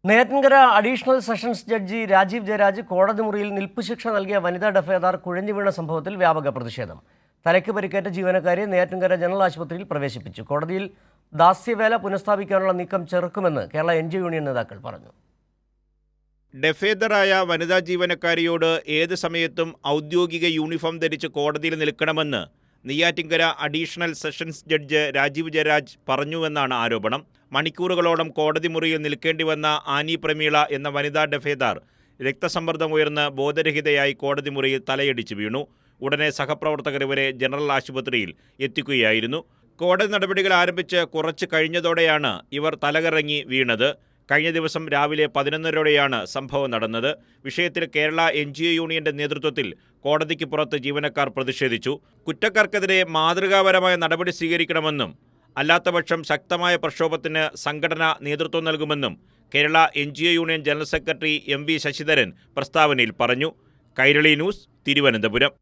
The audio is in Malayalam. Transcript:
Neyyattinkara additional sessions judge Rajeev Jayaraj കോടതി മുറിയിൽ നിൽപ്പുശിക്ഷ നൽകിയ വനിതാ ഡഫേദാർ കുഴഞ്ഞു വീണ സംഭവത്തിൽ വ്യാപക പ്രതിഷേധം. തലയ്ക്ക് പരിക്കേറ്റ ജീവനക്കാരെ നെയ്യാറ്റിൻകര ജനറൽ ആശുപത്രിയിൽ പ്രവേശിപ്പിച്ചു. കോടതിയിൽ ദാസ്യവേല പുനഃസ്ഥാപിക്കാനുള്ള നീക്കം ചെറുക്കുമെന്ന് കേരള NGO യൂണിയൻ നേതാക്കൾ പറഞ്ഞു. ഡഫേദറായ വനിതാ ജീവനക്കാരിയോട് ഏത് സമയത്തും ഔദ്യോഗിക യൂണിഫോം ധരിച്ച് കോടതിയിൽ നിൽക്കണമെന്ന് Neyyattinkara additional sessions judge Rajeev Jayaraj പറഞ്ഞുവെന്നാണ് ആരോപണം. മണിക്കൂറുകളോളം കോടതി മുറിയിൽ നിൽക്കേണ്ടി വന്ന ആനി പ്രമീള എന്ന വനിതാ ഡഫേദാർ രക്തസമ്മർദ്ദമുയർന്ന് ബോധരഹിതയായി കോടതി മുറിയിൽ തലയടിച്ചു വീണു. ഉടനെ സഹപ്രവർത്തകർ ഇവരെ ജനറൽ ആശുപത്രിയിൽ എത്തിക്കുകയായിരുന്നു. കോടതി നടപടികൾ ആരംഭിച്ച് കുറച്ച് കഴിഞ്ഞതോടെയാണ് ഇവർ തലകറങ്ങി വീണത്. കഴിഞ്ഞ ദിവസം രാവിലെ 11:30-ഓടെയാണ് സംഭവം നടന്നത്. വിഷയത്തിൽ കേരള NGO യൂണിയന്റെ നേതൃത്വത്തിൽ കോടതിക്ക് പുറത്ത് ജീവനക്കാർ പ്രതിഷേധിച്ചു. കുറ്റക്കാർക്കെതിരെ മാതൃകാപരമായ നടപടി സ്വീകരിക്കണമെന്നും അല്ലാത്തപക്ഷം ശക്തമായ പ്രക്ഷോഭത്തിന് സംഘടന നേതൃത്വം നൽകുമെന്നും Kerala NGO union general secretary MV Sasidharan പ്രസ്താവനയിൽ പറഞ്ഞു. കൈരളി ന്യൂസ്, തിരുവനന്തപുരം.